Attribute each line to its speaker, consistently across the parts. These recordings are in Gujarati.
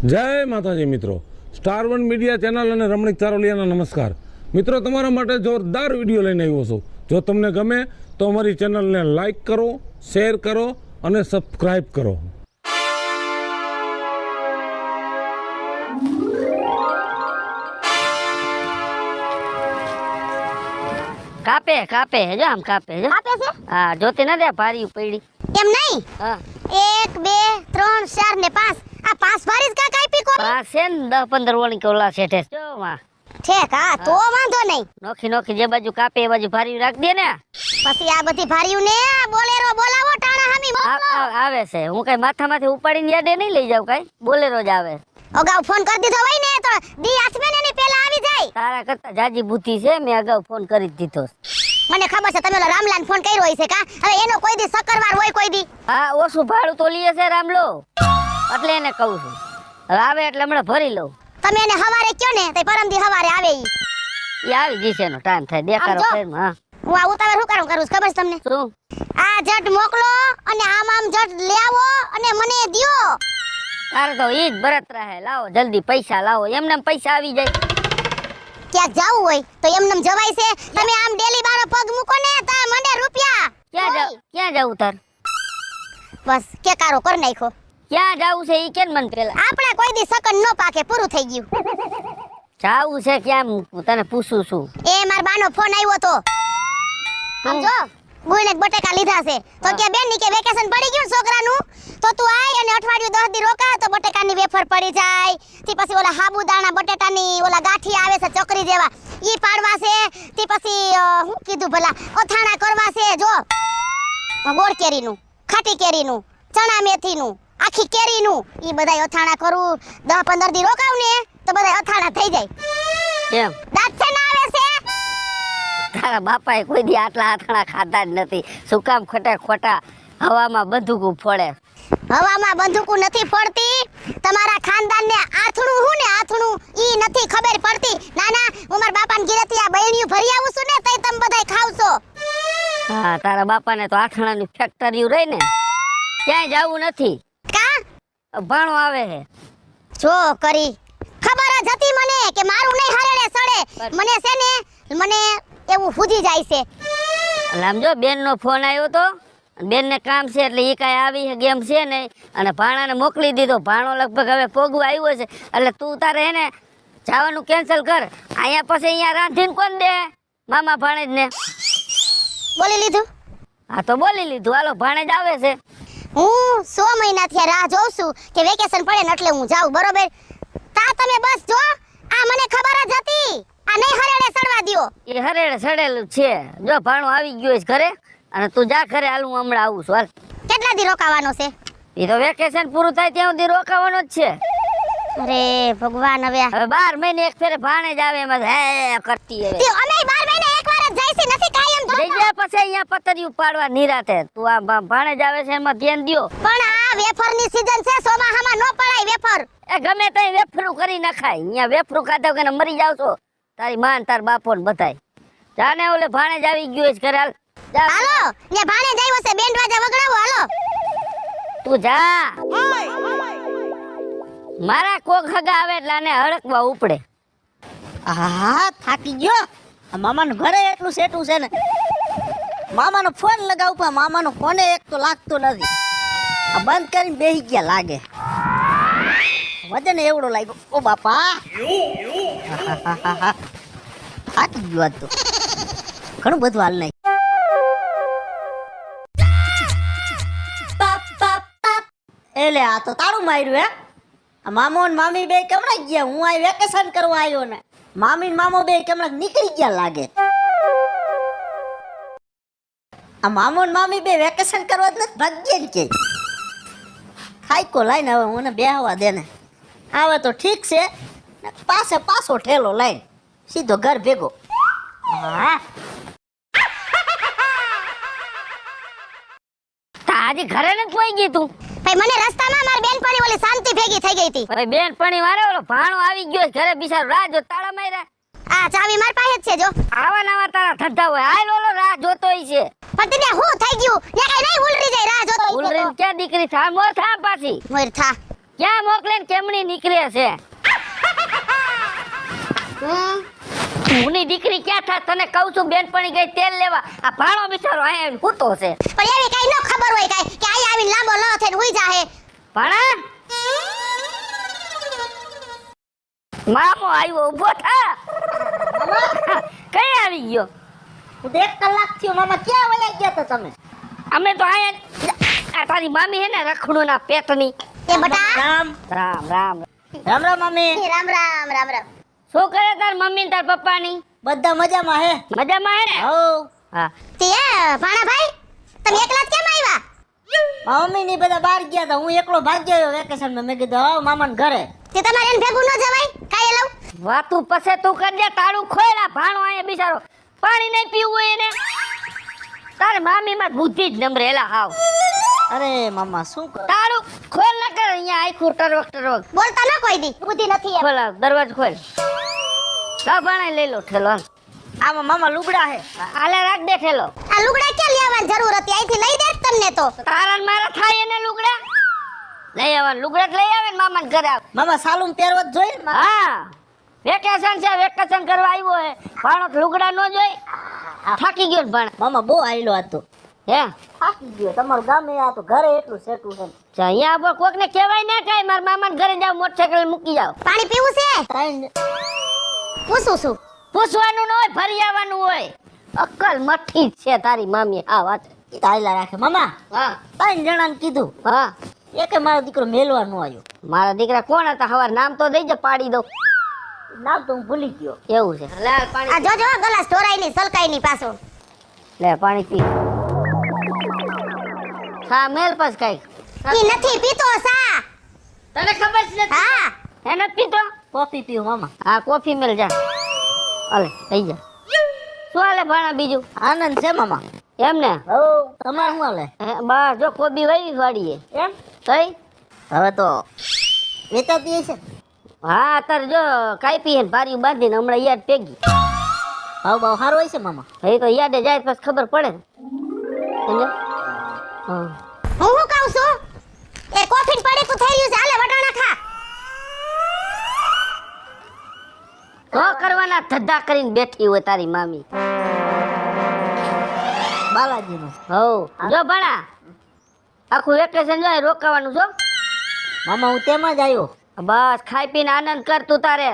Speaker 1: જય માતાજી મિત્રો, સ્ટાર વન મીડિયા ચેનલ અને રમણીક ચારોલિયાના નમસ્કાર. મિત્રો, તમારા માટે જોરદાર વિડીયો લઈને આવ્યો છું. જો તમને ગમે તો અમારી ચેનલને લાઈક કરો, શેર કરો અને સબસ્ક્રાઈબ કરો.
Speaker 2: કાપે કાપે જો આમ કાપે જો
Speaker 3: કાપે છે.
Speaker 2: હા, જોતી ન દે ભારી પડી
Speaker 3: એમ નહીં.
Speaker 2: હા,
Speaker 3: 1 2 3 4 ને 5 આ 5 ભારી કા કાપી કો
Speaker 2: પાસે 10-15 વળી કોલા સેઠે જો માં
Speaker 3: ઠેક. હા તો વાંધો નહીં.
Speaker 2: નોખી નોખી જે બાજુ કાપે એ બાજુ ભારી રાખ દે ને.
Speaker 3: પછી આ બધી ભારીયું ને બોલેરો બોલાવો ટાણા હામી મોકલો.
Speaker 2: આવે છે. હું કઈ માથામાંથી ઉપાડીને યાડે નહીં લઈ જાવ, કઈ બોલેરો જ આવે.
Speaker 3: અગાઉ ફોન કરી દીધો હોય ને તો દી આસમે ને પહેલા આવી જાય.
Speaker 2: તારા કરતા જાજી બુદ્ધિ છે, મેં અગાઉ ફોન કરી જ દીધો.
Speaker 3: મને ખબર છે તમે ઓલા રામલાલ ફોન કર્યો હશે કા. હવે એનો કોઈ દી સકરવાર હોય કોઈ દી.
Speaker 2: હા, ઓછું ભાડું તો લીએ છે રામલો, એટલે એને કહું છું. હવે આવે એટલે હમણાં ભરી લઉં.
Speaker 3: તમે એને હવારે કયો ને તો પરમદી હવારે આવે ઈ.
Speaker 2: એ આવી જશે, એનો ટાઈમ થાય દેખાડો
Speaker 3: આમ જો.
Speaker 2: ફેર. હા,
Speaker 3: હું આ ઉતાવળ હું કરું છું ખબર છે તમને.
Speaker 2: શું
Speaker 3: આ જટ મોકલો અને આમ જટ લે આવો અને મને દિયો.
Speaker 2: તારે તો ઈ જ બરત રહે. લાવો જલ્દી પૈસા લાવો, એમને એમ પૈસા આવી જાય.
Speaker 3: ક્યાંક જાવું હોય તો એમનેમ જવાય છે. તમે આમ ડેલી બારો પગ મૂકો ને તા મને રૂપિયા.
Speaker 2: ક્યાં જાવું તાર?
Speaker 3: બસ કે કારો કર નાખ્યો.
Speaker 2: ક્યાં જાવું છે ઈ કેન મન પેલા.
Speaker 3: આપણે કોઈ દી સકન નો પાકે પૂરું થઈ ગયું.
Speaker 2: જાવું છે ક્યાં હું તને પૂછું છું.
Speaker 3: એ માર બાનો ફોન આવ્યો તો. સમજો ગુઈને બટેકા લીધા છે તો કે બેન ની કે વેકેશન પડી ગયું ને છોકરાનું તો તું આય અને અઠવાડિયું 10 દી રોકા તો બટેકાની વેફર પડી જાય. થી પછી ઓલા સાબુદાણા બટેટાની ઓલા ગાંઠી આવે છે ચકરી જેવા ઈ પાડવા છે. થી પછી હું કીધું ભલા અથાણા કરવા છે. જો ગોળ કેરીનું, ખાટી કેરીનું, ચણા મેથીનું, આખી કેરીનું ઈ બધાય અથાણા કરું. 10-15 દી રોકાવ ને તો બધાય અથાણા થઈ જાય.
Speaker 2: કેમ
Speaker 3: દાંત છે ના આવે છે.
Speaker 2: તારા બાપાએ કોઈ દી આટલા આથણા ખાધા જ નથી. શું કામ ખોટા હવામાં બંદૂકો ફોડે?
Speaker 3: હવામાં બંદૂકો નથી ફોડતી. તમારા ખાનદાનને આથણું હું ને આથણું ઈ નથી ખબર પડતી. નાના હું મારા બાપાને ઘરેથી આ બૈણીયું ભરી આવું છું ને તઈ તમે બધાય ખાવશો.
Speaker 2: હા, તારા બાપાને તો આથણાની ફેક્ટરી રહી ને, ક્યાંય જાવું નથી.
Speaker 3: કા
Speaker 2: ભાણો આવે છે.
Speaker 3: જો કરી ખબર જ હતી મને કે મારું નહીં હરેડે સડે. મને છે ને મને એવું ફૂજી જાય છે.
Speaker 2: એટલે આમ જો બેનનો ફોન આવ્યો તો, બેનને કામ છે એટલે એ કાંઈ આવી ગેમ છે નહીં, અને ભાણાને મોકલી દીધો. ભાણો લગભગ હવે પોગવા આવ્યો છે, એટલે તું તારે એને જવાનું કેન્સલ કર. અહીંયા પછી અહીંયા રાંધીને કોણ દે? મામા ભાણેજને.
Speaker 3: બોલી લીધું.
Speaker 2: હા તો બોલી લીધું. હાલો ભાણેજ આવે છે.
Speaker 3: હું 100 મહિનાથી રાહ જોઉં છું કે વેકેશન પડે ને એટલે હું જાઉં. બરોબર તા તમે બસ જો આ મને ખબર જ હતી. આ નહીં હરેડે સડવા દ્યો.
Speaker 2: એ હરેડે સડેલું છે. જો ભાણો આવી ગયો છે ઘરે, અને તું જા ઘરે. હાલ હું હમણાં આવું છું. હાલ.
Speaker 3: કેટલા દી રોકાવાનો છે?
Speaker 2: એ તો વેકેશન પૂરું થાય ત્યાં સુધી રોકાવાનો જ છે.
Speaker 3: અરે ભગવાન હવે
Speaker 2: હવે 12 મહિને એક ફેરે ભાણેજ આવે એમાં હે કરતી હવે.
Speaker 3: તે અમે 12 મહિને એકવાર જ જાય છે નથી કાયમ તો.
Speaker 2: જઈ પછી અહીંયા પતરિયું પાડવા નિરાતે. તું આ ભાણેજ આવે છે એમાં ધ્યાન દ્યો.
Speaker 3: પણ આ વેફરની સીઝન છે. સોમાહામાં નો પડાય વેફર.
Speaker 2: એ ગમે તે વેફરું કરી નખાય. અહીંયા વેફરું ખાધા વગર મરી જાવ છો. તારી માન તાર બાપો ને બધાય. જાને ઓલે ભાણેજ આવી ગયો છે ઘરે. હાલ જા.
Speaker 3: હાલો ને ભાણે જાય છે. બેન્ડ વાજા વગડાવો હાલો.
Speaker 2: તું જા. મારા કોક હગા આવે એટલે આને હડકવા ઉપડે.
Speaker 4: હા થાકી ગયો. આ મામાનું ઘરે એટલું સેટું છે ને, મામાનો ફોન લગાવું પણ મામાનો ફોને એક તો લાગતો નથી. આ બંધ કરીને બેસી ગયા લાગે. વજન એવડો લાગ્યો. ઓ બાપા થાકી ગયો આજ તો. ઘણું બધું હાલ નહીં. એટલે આ તો તાળું માર્યું હે. આ મામો ને મામી બે કેમણા ગયા? હું આ વેકેશન કરવા આવ્યો ને મામી ને મામો બે કેમણા નીકળી ગયા લાગે. આ મામો ને મામી બે વેકેશન કરવા જ નથી ભાગ્ય ને કે ખાઈકો લાઈને હવે મને બેહવા દે ને. આવે તો ઠીક છે, પાછો ઠેલો લાઈને સીધો ઘર ભેગો. હા
Speaker 2: તાજી ઘરે ને કોઈ ગઈ તું?
Speaker 3: ભાઈ મને રસ્તામાં મારી બેનપણી ઓલી શાંતિ ભેગી થઈ ગઈ હતી.
Speaker 2: અરે બેનપણી મારે ઓલો ભાણો આવી ગયો છે ઘરે. બિચારો રાહ જો તાળા માર્યા.
Speaker 3: આ ચાવી માર પાસે જ છે જો.
Speaker 2: આવા નવા તારા ધંધા હોય. હાલ ઓલો રાહ જોતો હોય છે.
Speaker 3: પણ તને હું થઈ ગયું ને કઈ નહીં ઉલરી જાય રાહ જોતો.
Speaker 2: ઉલરીને ક્યાં દીકરી થા મોર થા પાછી.
Speaker 3: મોર થા
Speaker 2: ક્યાં મોકલે ને કેમની નીકળે છે હુંની દીકરી ક્યાં થાય તને કહું છું બેનપણી ગઈ તેલ લેવા આ ભાણો બિચારો આયા હૂતો છે
Speaker 3: પણ એવી કઈ ન ખબર હોય કઈ કે આઈ આવીને લાંબો લ થઈને હુઈ જાહે.
Speaker 2: ભાણા મામો આવ્યો ઊભો થા કઈ આવી ગયો
Speaker 4: હું તો 1 કલાક થયો મામા ક્યાં વયા ગયા તા તમે
Speaker 2: અમે તો આયા આ તારી મામી હે ને રખડું ના પેટની
Speaker 3: એ બટા
Speaker 4: રામ
Speaker 2: રામ રામ
Speaker 4: રામ રામ મમ્મી
Speaker 3: રામ રામ રામ રામ.
Speaker 2: શું કરે તાર મમ્મી ને તાર પપ્પાની
Speaker 4: બધા મજામાં હે
Speaker 2: મજામાં હે ને
Speaker 4: હો
Speaker 2: હા
Speaker 3: તે ભાણાભાઈ તમે એકલા જ કેમ આવ્યા?
Speaker 4: મમ્મી ની બધા બહાર ગયા તા હું એકલો ભાગ્યો આવ્યો વેકેશન માં મેં કીધું આવ મામાને ઘરે
Speaker 3: તે તમારે એને ભેગું ન જવાય કાઈ લઉં
Speaker 2: વાતું પસે તું કરજે તાળું ખોયલા ભાણો આયા બિચારો પાણી નહીં પીવું હોય એને તારે મામી માં બુદ્ધિ જ નમરે એલા હાવ
Speaker 4: અરે મામા શું કરો
Speaker 2: તાળું ખોલ ના કર અહીંયા આખું ટરવક ટરવક
Speaker 3: બોલતા ન કોઈ દી બુદ્ધિ નથી એમ.
Speaker 2: ખોલ આ દરવાજો ખોલ કા ભાણા લઈ લો ઠેલો હાલ.
Speaker 4: આમાં મામા લુગડા હે
Speaker 2: આલે રાખ દે ઠેલો
Speaker 3: આ લુગડા ક્યાં લેવાની જરૂર હતી અહીંથી લઈ દે જ તમને તો.
Speaker 2: તારા ને મારા થાય એને લુગડા લઈ આવવાનું લુગડા જ લઈ આવે ને મામા ઘરે આવ
Speaker 4: મામા સાલુમ પહેરવા જ જોઈ ને
Speaker 2: હા વેકેશન છે વેકેશન કરવા આવ્યો હે ભાણો તો લુગડા નો જોઈ થાકી ગયો ને ભાણા
Speaker 4: મામા બહુ આયલો હતો
Speaker 2: હે
Speaker 4: થાકી ગયો તમારું ગામે આ તો ઘરે એટલું સેટું છે
Speaker 2: જા અહીંયા પર કોક ને કહેવાય ના કાઈ મારા મામા ઘરે જાવ મોટરસાઇકલ મૂકી જાવ
Speaker 3: પાણી પીવું છે?
Speaker 4: ત્રણ
Speaker 3: પૂછું છું.
Speaker 2: પૂછવાનું ન હોય ફરી આવવાનું હોય અક્કલ મઠી જ છે તારી મામી આ વાત
Speaker 4: તાયલા રાખે મામા
Speaker 2: હા
Speaker 4: 3 જણાને કીધું
Speaker 2: હા
Speaker 4: એકે મારો દીકરો મેલવા નો આવ્યો
Speaker 2: મારા દીકરા કોણ હતા હવાર નામ તો દઈ દે પાડી દઉં
Speaker 4: નામ તો હું ભૂલી ગયો
Speaker 2: એવું છે લે પાણી
Speaker 3: આ જોજો ગલાસ ઢોરાઈ ની સલકાઈ ની પાછો.
Speaker 2: લે પાણી પી હા મેલ પાસ કઈ
Speaker 3: ઈ નથી પીતો સા.
Speaker 2: તને ખબર છે
Speaker 3: હા
Speaker 2: હે નથી પીતો
Speaker 4: કોફી પીવું મામા
Speaker 2: હા કોફી મેલ જા હાલે થઈ જા શું હાલે ભાણા બીજું
Speaker 4: આનંદ છે મામા
Speaker 2: એમ ને
Speaker 4: હો તમારે શું હાલે
Speaker 2: હે, બસ જો કોબી વાવી વાડીએ
Speaker 4: એમ
Speaker 2: તઈ
Speaker 4: હવે તો વેચાતી હશે
Speaker 2: હા અત્યારે જો કાપી હે ને ભારી બાંધીને હમણાં યાદ પેગી
Speaker 4: ભાવ ભાવ સારો હોય છે મામા
Speaker 2: હવે તો યાદે જાય પછી ખબર પડે ને સમજો હા
Speaker 3: હું શું કહું છું એ કોફી પડી તું થઈ રહ્યું છે હાલે વટાણા ખા.
Speaker 2: તો કરવાના ધદ્ધા કરીને બેઠી હોય તારી મામી
Speaker 4: બાલાજીનું
Speaker 2: હો જો ભણા આખું વેકેશન જાય રોકાવાનું છો
Speaker 4: મામા હું તેમાં જ આવ્યો
Speaker 2: બસ ખાઈ પીને આનંદ કર તું તારે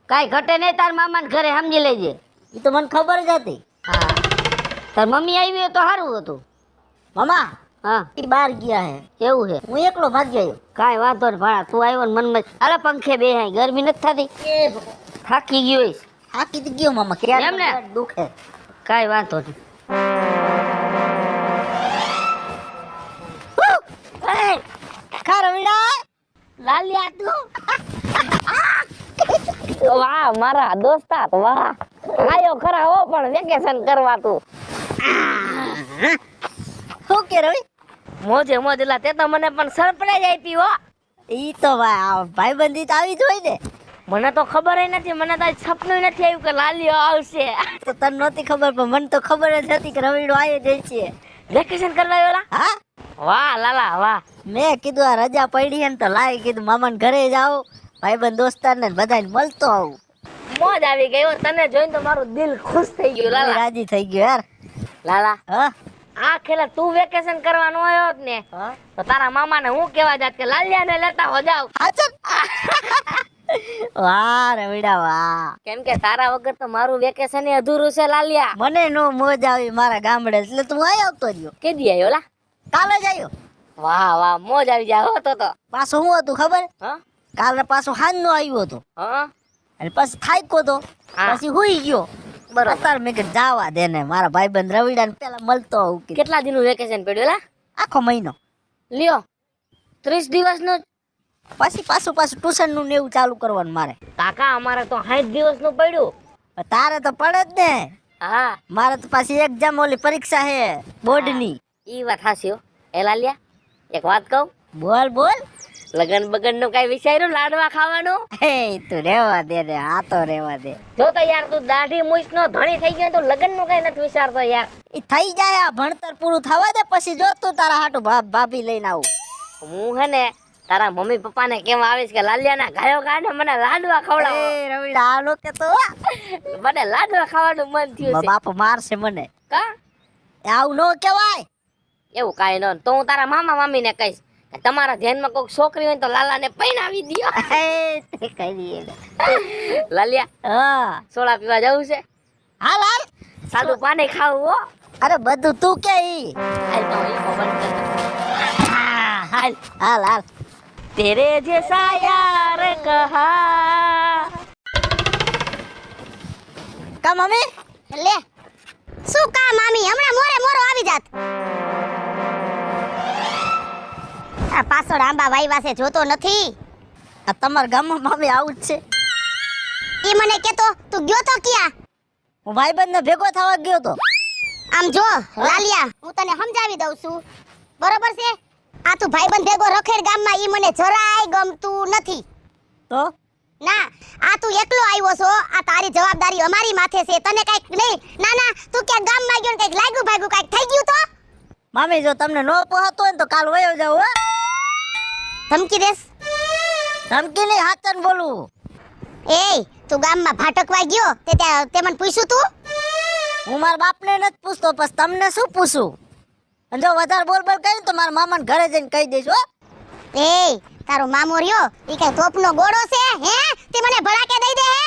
Speaker 2: કાંઈ ઘટે નહીં તાર મામાને ઘરે સમજી લેજે
Speaker 4: એ તો મને ખબર જ હતી
Speaker 2: હા તાર મમ્મી આવી હોય તો સારું હતું
Speaker 4: મામા
Speaker 2: હા
Speaker 4: એ બહાર ગયા હે
Speaker 2: કેવું છે
Speaker 4: હું એકલો ભાગ્યો આવ્યો
Speaker 2: કાંઈ વાંધો નહીં ભાણા તું આવ્યો ને મનમાં અરે પંખે બે ગરમી નથી થતી થાકી ગયો હોઈશ
Speaker 4: થાકી તો ગયો મામા
Speaker 2: એમ ને?
Speaker 4: દુખે
Speaker 2: કાંઈ વાંધો નહીં
Speaker 4: ખારો વીડા
Speaker 2: લાલિયા તું વાહ મારા દોસ્તાર વાહ આયો ખરા હો પણ વેકેશન કરવા તું
Speaker 4: શું કે રવિ
Speaker 2: મોજે મોજ લા તે તો મને પણ સરપ્રાઈઝ આપી હો
Speaker 4: ઈ તો ભાઈબંધી તો આવી જ હોય ને
Speaker 2: મને તો ખબર નથી મને તો સપનું નથી આવ્યું કે લાલિયો આવશે
Speaker 4: તો તને નહોતી ખબર પણ મને તો ખબર જ હતી કે રવિડો આવી જાય છે
Speaker 2: વેકેશન કરવા આવ્યો
Speaker 4: હા
Speaker 2: વાહ લાલા વાહ
Speaker 4: મેં કીધું આ રજા પડી હે ને તો લાવી કીધું મામાને ઘરે જાઓ ભાઈબંધ દોસ્તારને બધાને મળતો આવું
Speaker 2: મોજ આવી ગઈ હો તને જોઈને તો મારું દિલ ખુશ થઈ ગયું
Speaker 4: હું
Speaker 2: લાલા
Speaker 4: રાજી થઈ ગયો યાર
Speaker 2: લાલા
Speaker 4: હા
Speaker 2: આ ખેલા તું વેકેશન કરવાનો આવ્યો જ ને
Speaker 4: હા
Speaker 2: તો તારા મામાને હું કહેવા જાત કે લાલિયાને લેતા હો જાવ
Speaker 4: વાહ રવિડા વાહ
Speaker 2: કેમ કે તારા વગર તો મારું વેકેશન અધૂરું છે લાલિયા
Speaker 4: મને નો મોજ આવી મારા ગામડે એટલે તું આય આવતો રહ્યો
Speaker 2: કેદી આવ્યો લા
Speaker 4: કાલે જ આવ્યો
Speaker 2: વાહ વાહ મોજ આવી જાય હો તો
Speaker 4: પાછો શું હતું ખબર
Speaker 2: હા
Speaker 4: કાલે પાછો હાંજનો આવ્યો હતો
Speaker 2: હા
Speaker 4: અને પછી થાક્યો તો
Speaker 2: હા.
Speaker 4: પછી હુઈ ગયો
Speaker 2: બરોબર.
Speaker 4: અત્યારે મેં કીધું જાવા દે ને મારા ભાઈબંધ રવિડા ને પેલા મળતો આવું કીધું.
Speaker 2: કેટલા દિનનું વેકેશન પડ્યું લા
Speaker 4: આખો મહિનો
Speaker 2: લ્યો 30 દિવસનું જ.
Speaker 4: પછી પાછું ટ્યુશન નું ને એવું ચાલુ કરવાનું મારે
Speaker 2: કાકા અમારે તો 60 દિવસનું પડ્યું
Speaker 4: પણ તારે તો પડે જ ને
Speaker 2: હા
Speaker 4: મારે તો પાછી એક્ઝામ ઓલી પરીક્ષા હે બોર્ડની
Speaker 2: ઈ વાત હાસી હો એ લાલિયા એક વાત કહું
Speaker 4: બોલ બોલ
Speaker 2: લગન બગન નું કઈ વિચાર્યું લાડવા ખાવાનું
Speaker 4: હે તું રેવા દે ને આ તો રેવા દે
Speaker 2: જો તો યાર તું દાઢી મૂછ નો ધણી થઈ ગયો તો લગન નું કઈ નથી વિચારતો યાર
Speaker 4: એ થઈ જાય આ ભણતર પૂરું થવા દે પછી જો તું તારા હાટુ ભાભી લઈને આવું
Speaker 2: હું હે ને તારા મમ્મી પપ્પાને કેમ આવીશ કે લાલિયાના ગાયો ગાને મને લાડવા ખવડાવો.
Speaker 4: એ રવિડા આલો કે તો
Speaker 2: મને લાડવા ખાવાનું મન થયું છે.
Speaker 4: બાપ મારશે મને.
Speaker 2: કા
Speaker 4: આવું ન કહેવાય.
Speaker 2: એવું કાંઈ ન તો હું તારા મામા મામીને કહીશ કે તમારા ધ્યાનમાં કોઈક છોકરી હોય તો લાલાને પૈણાવી દ્યો.
Speaker 4: તે કહી દઈએ.
Speaker 2: લાલિયા
Speaker 4: હા
Speaker 2: સોડા પીવા જવું છે?
Speaker 4: હાલ હાલ.
Speaker 2: સાદું પાણી ખાવું હો.
Speaker 4: અરે બધું તું કે ઈ.
Speaker 2: હાલ તો ઈ બંધ કર.
Speaker 4: હાલ હાલ હાલ.
Speaker 2: तेरे जैसा यार कहा.
Speaker 4: કા મમ્મી
Speaker 3: લે શું કા મામી હમણાં મોરે મોરો આવી જાત. આ પાછળ આંબા વાયવા છે જોતો નથી.
Speaker 4: આ તમારા ગામમાં મમ્મી આવું જ છે.
Speaker 3: ઈ મને કેતો તું ગયો તો ક્યાં?
Speaker 4: હું ભાઈબંધને ભેગો થવા ગયો તો.
Speaker 3: આમ જો લાલિયા હું તને સમજાવી દઉં છું બરોબર છે. આ તું ભાઈબંધ ભેગો રખેડ ગામમાં ઈ મને જરાય ગમતું નથી.
Speaker 4: તો
Speaker 3: ના આ તું એકલો આવ્યો છો આ તારી જવાબદારી અમારી માથે છે. તને કઈક નહીં ના ના તું ક્યાં ગામમાં ગયો ને કઈક લાગ્યું ભાગ્યું કઈક થઈ ગયું તો
Speaker 4: મમ્મી જો તમને નો પોહાતો હોય ને તો કાલ વયો જાવ હો.
Speaker 3: ધમકી દેસ?
Speaker 4: ધમકી નહીં હાચન બોલું.
Speaker 3: એય તું ગામમાં ભાટકવા ગયો તે મને પૂછ્યું તું?
Speaker 4: હું મારા બાપને નથી પૂછતો પછી તમને શું પૂછું? અને જો વધારે બોલ બોલ કરી તો મારા મામાને ઘરે જઈને કહી દઈશ હો.
Speaker 3: એય તારો મામો રહ્યો ઈ કઈ તોપનો ગોળો છે હે? તે મને ભડાકે દઈ દે હે?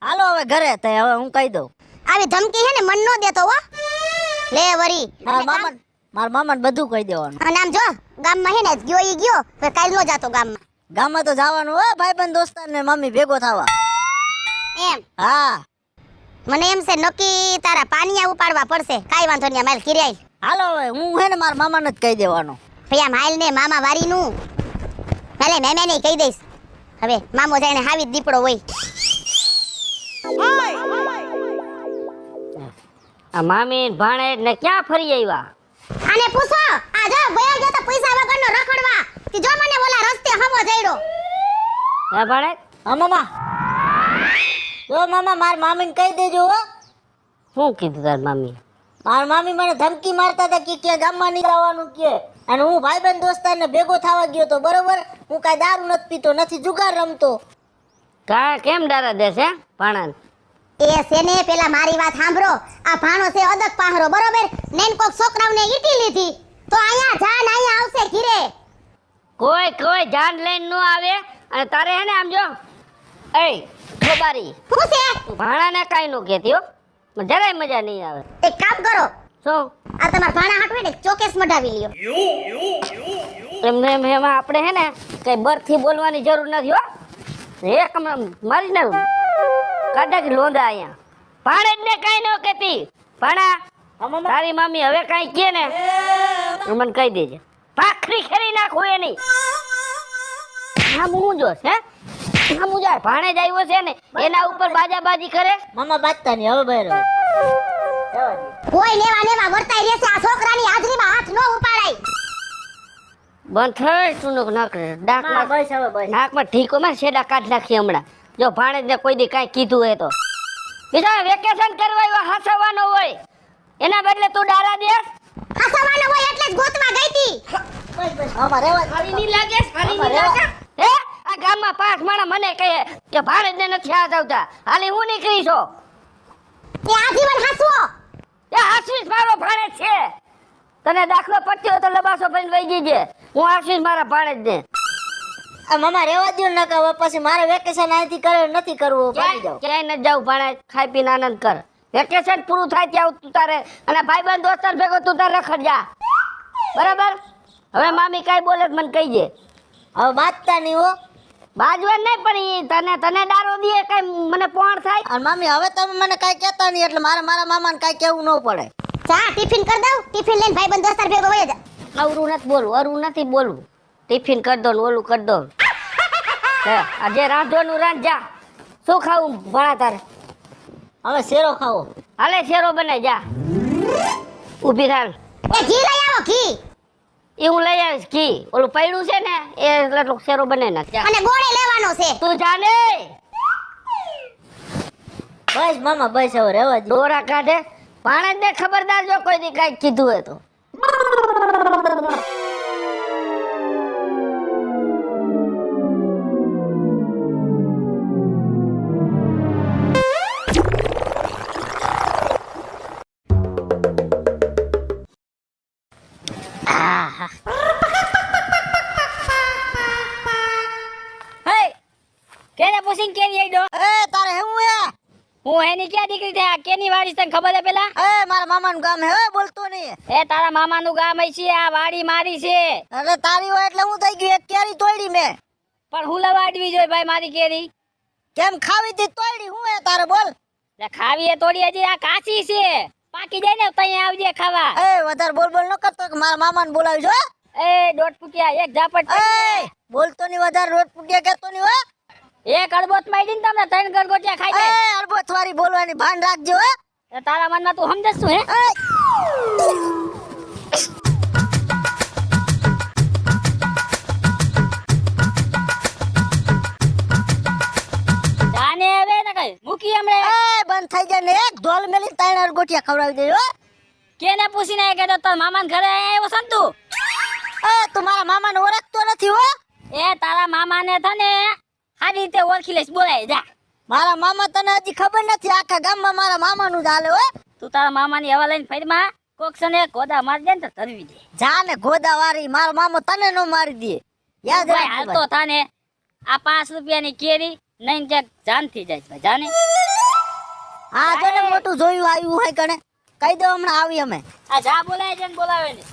Speaker 4: હાલો હવે ઘરે તો હવે હું કહી દઉં.
Speaker 3: આવી ધમકી હે ને મન નો દેતો હો. લે વરી
Speaker 4: મારા મામાને બધું કહી દેવાનું.
Speaker 3: અને આમ જો ગામમાં હે ને ગયો ઈ ગયો પણ કાલ નો જાતો ગામમાં.
Speaker 4: ગામમાં તો જવાનું હો ભાઈબંધ દોસ્તાર ને મમ્મી ભેગો થવા.
Speaker 3: એમ
Speaker 4: હા
Speaker 3: મને એમ છે નક્કી તારા પાનિયા ઉપાડવા પડશે. કાઈ વાંધો નહીં માલ કિરાય.
Speaker 4: હાલો હવે હું હે ને મારા મામાને જ કહી દેવાનું.
Speaker 3: ભઈ આમ હાલ ને મામા વારીનું ભલે મેં નહીં કહી દઈશ. હવે મામો જાણે હાવી જ દીપડો હોય.
Speaker 2: આ મામી ભાણે ને ક્યાં ફરી આવ્યા?
Speaker 3: આને પૂછો આ જો ભયા ગયો તો પૈસા વગરનો રખડવા. તી જો મને ઓલા રસ્તે હમો જઈડો.
Speaker 2: હે ભાણે
Speaker 4: હા મામા. જો મામા મારા મામીને કહી દેજો હો.
Speaker 2: શું કીધું તાર મામી?
Speaker 4: મારા મામી મને ધમકી મારતા હતા કે ક્યાં ગામમાં નહીં જવાનું કે. અને હું ભાઈબંધ દોસ્તારને ભેગો થવા ગયો તો બરોબર. હું કાંઈ દારૂ નથી પીતો નથી જુગાર રમતો.
Speaker 2: કા કેમ ડારા દેશે ભાણા?
Speaker 3: એ સેને પેલા મારી વાત સાંભળો. આ ભાણો છે અદક પાહરો બરોબર. નેન કોક છોકરાઓને ઈટી લીધી તો અહીંયા જાન અહીંયા આવશે ઘીરે.
Speaker 2: કોઈ જાન લઈને નો આવે. અને તારે હે ને આમ જો એ ખોબારી
Speaker 3: શું છે?
Speaker 2: ભાણાને કાઈ નો કહેતી હો. મને જરાય મજા નહીં આવે.
Speaker 3: એક કામ કરો
Speaker 2: શું
Speaker 3: આ તમાર ભાણા હાટવે ને ચોકેસ મઢાવી લ્યો.
Speaker 2: એમને એમાં આપણે હે ને કઈ બરથી બોલવાની જરૂર નથી હો. એક મારી ને કાઢા કે લોંદા અહીંયા ભાણે જ ને કાઈ ન કહેતી. ભાણા તારી મામી હવે કાઈ કહે ને મને કહી દેજે. ભાખરી ખેરી નાખું એ નહીં. આમ હું જોશ હે આમ હું જાય ભાણે જ આવ્યો છે ને એના ઉપર બાજાબાજી કરે.
Speaker 4: મામા બાજતા નહીં હવે બહાર હવે.
Speaker 3: કોઈ લેવા વર્તાઈ રહેશે. આ છોકરાની હાજરીમાં હાથ નો ઉપાડાય.
Speaker 2: બંધ થઈ તું નાક ડાકમાં
Speaker 4: બસ હવે બસ.
Speaker 2: નાકમાં ઠીકો માં શેડા કાઢ નાખી હમણાં. જો ભાણે ને કોઈ દી કાંઈ કીધું હોય તો બીજા વેકેશન કરવા આવ્યો હસવાનો હોય એના બદલે તું ડારા દેસ.
Speaker 3: હસવાનો હોય એટલે જ ગોતવા ગઈ તી.
Speaker 4: બસ બસ મામા રહેવા દે.
Speaker 2: ખાલી નહીં લાગે ખાલી નહીં લાગે. હે આ ગામમાં પાંચ માણા મને કહે કે ભાણે ને નથી આ આવતા હાલી હું નીકળી છો.
Speaker 3: તે આજીવન હસવો.
Speaker 2: એ આશીષ મારો ભાણે છે. તને દાખલો પટ્યો હોય તો લબાસો ભરીને વહી જજે. હું આશીષ મારા ભાણે જ ને.
Speaker 4: આ મામા રહેવા દો ને કે પછી મારે વેકેશન અહીંથી કરે નથી કરવું ભાગી જાવ.
Speaker 2: ક્યાંય ન જાવ ભાણે ખાઈ પીને આનંદ કર. વેકેશન પૂરું થાય ત્યાં તું તારે અને ભાઈબંધ દોસ્તાર ભેગો તું તારે રખડ જા. બરાબર હવે મામી કાંઈ બોલે તો મને કહીજે.
Speaker 4: હવે બાજતા નહીં હો.
Speaker 2: બાજવા નહીં પણ ઈ તને ડારો દે કઈ મને પોણ થાય.
Speaker 4: અને મામી હવે તમે મને કાંઈ કહેતા નહીં એટલે મારે મારા મામાને કાંઈ કહેવું ન પડે.
Speaker 3: ચા ટિફિન કર દઉં. ટિફિન લઈને ભાઈબંધ દોસ્તાર ભેગો વયો જા.
Speaker 2: અવરું નથી બોલવું અરું નથી બોલવું. ટિફિન કરી દો ને ઓલું કરી દો. આજે રાંધવાનું રાંધ જા. શું ખાવું ભણા તારે?
Speaker 4: હવે શેરો ખાવો.
Speaker 2: હાલે શેરો બનાય જા. ઊભી થાલ.
Speaker 3: એ ઘી લઈ આવો ઘી.
Speaker 2: એ હું લઈ આવીશ ઘી. ઓલું પૈડું છે ને એ એટલો શેરો બનાવી નાખ જા.
Speaker 3: અને ગોળે લેવાનો છે.
Speaker 2: તું જાને
Speaker 4: બસ મામા બસ હવે રહેવા દો.
Speaker 2: દોરા કાઢે ભાણે જ ને ખબરદાર જો કોઈ દી કાંઈક કીધું હોય તો.
Speaker 4: આહા
Speaker 2: હે કેને પૂછીને કેની આઈડો
Speaker 4: એ તારે હું હે
Speaker 2: હું એની ક્યાં દીકરી છે આ કેની વાડી છે તને ખબર છે પેલા
Speaker 4: એ મારા મામાનું ગામ હે બોલતો નહીં
Speaker 2: એ તારા મામાનું ગામ છે આ વાડી મારી છે
Speaker 4: એટલે તારી હોય એટલે હું થઈ ગયું એક કેરી તોડી મેં
Speaker 2: પણ હું લવાડવી જોઈએ ભાઈ મારી કેરી
Speaker 4: કેમ ખાવી તી તોડી હું હે તારે બોલ
Speaker 2: લે ખાવી એ થોડી હજી આ કાચી છે પાકી જાય ને તઈ આવજે ખાવા
Speaker 4: એ વધારે બોલ બોલ ન કરતો કે મારા મામાને બોલાવી જો
Speaker 2: એ દોઢ ફૂટિયા એક ઝાપટ
Speaker 4: એ બોલતો નહીં વધારે રોટ પુડિયા કહેતો નહીં હો
Speaker 2: એક અડબોત માં આવીને તમને ત્રણ ગરગોટિયા ખાઈ જાય
Speaker 4: એ અડબોત વાળી બોલવાની ભાન રાખજો હો
Speaker 2: એ તારા મનમાં તું સમજસ શું હે જાને હવે ને કઈ મૂકી હમણે
Speaker 4: એ બંધ થઈ જાય ને એક ઢોલ મેલી ત્રણ અડગોટિયા ખવડાવી દે હો
Speaker 2: કેને પૂછીને કે તો તાર મામાને ઘરે આવ્યો સંતુ
Speaker 4: એ તું મારા મામાને ઓળખતો નથી હો
Speaker 2: એ તારા મામાને થને સારી રીતે ઓળખી લઈશ બોલાય જા
Speaker 4: મારા મામા તને હજી ખબર નથી આખા ગામમાં મારા મામાનું જ હાલે હો
Speaker 2: તું તારા મામાની હવા લઈને ફરીમાં કોક સને કોદા મારી દે ને તો ધરવી દે
Speaker 4: જા ને ગોદા વાળી મારો મામો તને નો મારી દે યાદ
Speaker 2: ભાઈ
Speaker 4: રાખ
Speaker 2: હાલતો થાને આ 5 રૂપિયાની કેરી નહીં ક્યાંક જાન થઈ જાય ભાઈ જાને
Speaker 4: હા જો ને મોટું જોયું આવ્યું હોય કણે કહી દો હમણાં આવી અમે
Speaker 2: આ જા બોલાય છે ને બોલાવે ને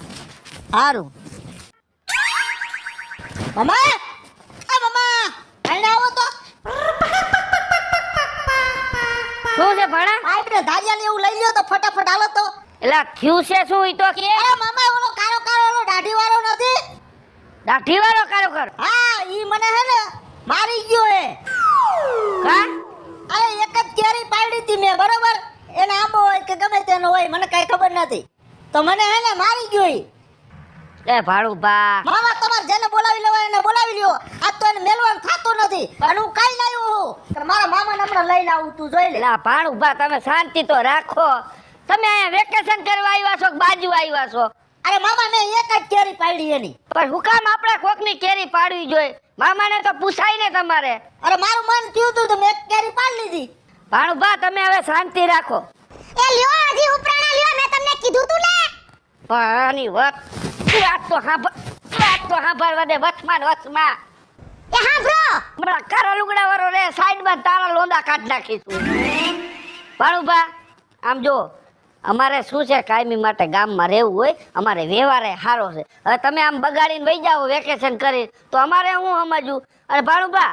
Speaker 4: સારું મામા એ મામા આઈને આવો તો
Speaker 2: શું છે ભણા
Speaker 4: આપણે ધારિયાને એવું લઈ લ્યો તો ફટાફટ હાલો તો
Speaker 2: એલા થયું છે શું ઈ તો કે
Speaker 4: અરે મામા ઓલો કારો કારો ઓલો દાઢી વાળો નથી
Speaker 2: દાઢી વાળો કારો કર
Speaker 4: હા ઈ મને હે ને મારી ગયો હે
Speaker 2: કા
Speaker 4: અરે એક જ કેરી પાડી હતી મેં બરોબર એને આંબો હોય કે ગમે તેનો હોય મને કઈ ખબર નથી તો મને હે ને મારી ગયો ઈ
Speaker 2: એ ભાડું બા
Speaker 4: મામા તમારે જેને બોલાવી લેવાય એને બોલાવી લ્યો આ તો એને મેલવાનું થાતો નથી અને હું કઈ લાવ્યો હું પણ મારા મામાને હમણાં લઈને આવું તું જોઈ લે
Speaker 2: એલા ભાડું બા તમે શાંતિ તો રાખો તમે અહીંયા વેકેશન કરવા આવ્યા છો કે બાજુ આવ્યા છો
Speaker 4: અરે મામા મેં એક જ કેરી પાડી એની
Speaker 2: પણ હું કામ આપણે કોકની કેરી પાડવી જોઈએ મામાને તો પૂછાય ને તમારે
Speaker 4: અરે મારું મન થયું તું તો મેં એક કેરી પાડી લીધી
Speaker 2: ભાણું બા તમે હવે શાંતિ રાખો
Speaker 3: એ લ્યો હજી ઉપરાણા લ્યો મેં તમને કીધું તું ને
Speaker 2: પણ આની વાત તો સાંભળવા દે વચમાં
Speaker 3: એ હાંભળો
Speaker 2: હમણાં કારા લુગડા વાળો રે સાઈડમાં તારા લોંદા કાઢ નાખીશું ભાણું બા આમ જો અમારે શું છે કાયમી માટે ગામમાં રહેવું હોય અમારે વ્યવહારે સારો છે હવે તમે આમ બગાડીને વહી જાઓ વેકેશન કરી તો અમારે હું સમજવું અને ભાણુબા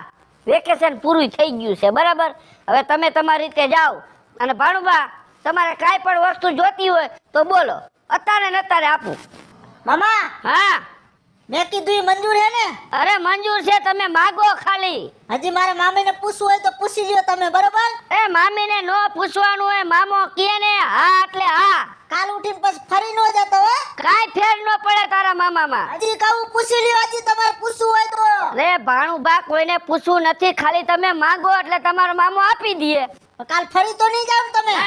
Speaker 2: વેકેશન પૂરું થઈ ગયું છે બરાબર હવે તમે તમારી રીતે જાઓ અને ભાણુબા તમારે કાંઈ પણ વસ્તુ જોતી હોય તો બોલો અત્યારે ને અત્યારે આપું
Speaker 4: મામા
Speaker 2: હા
Speaker 4: મેં કીધું ઈ મંજૂર હે ને
Speaker 2: અરે મંજૂર છે તમે માગો ખાલી
Speaker 4: હજી મારા મામીને પૂછવું હોય તો પૂછી લ્યો તમે બરોબર
Speaker 2: એ મામીને નો પૂછવાનું હોય મામો કહે ને હા એટલે હા
Speaker 4: કાલ ઉઠીને પછી ફરી નો જતો હો
Speaker 2: કાંઈ ફેર ન પડે તારા મામામાં
Speaker 4: હજી કહું પૂછી લ્યો હજી તમારે પૂછવું હોય તો
Speaker 2: રે ભાણું બા કોઈને પૂછવું નથી ખાલી તમે માંગો એટલે તમારો મામો આપી દે
Speaker 4: કાલ ફરી તો નહીં જાવ તમે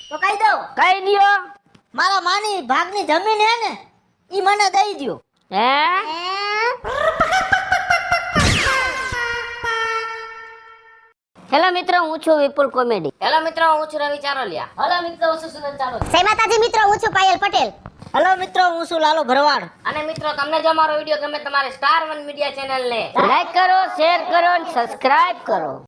Speaker 4: તો કહી દઉં
Speaker 2: કહી દ્યો
Speaker 4: મારા માની ભાગની જમીન હે ને ઈ મને દઈ દ્યો
Speaker 2: હે હેલો મિત્રો હું છું વિપુલ કોમેડી હેલો મિત્રો હું છું રવિ ચારોલિયા હેલો મિત્રો હું છું સુનંદ ચારોલિયા
Speaker 3: જય માતાજી મિત્રો હું છું પાયલ પટેલ
Speaker 4: હેલો મિત્રો હું છું લાલો ભરવાડ
Speaker 2: અને મિત્રો તમને જો અમારો વિડિયો ગમે તમારે સ્ટાર 1 મીડિયા ચેનલ ને લાઈક કરો શેર કરો અને સબસ્ક્રાઇબ કરો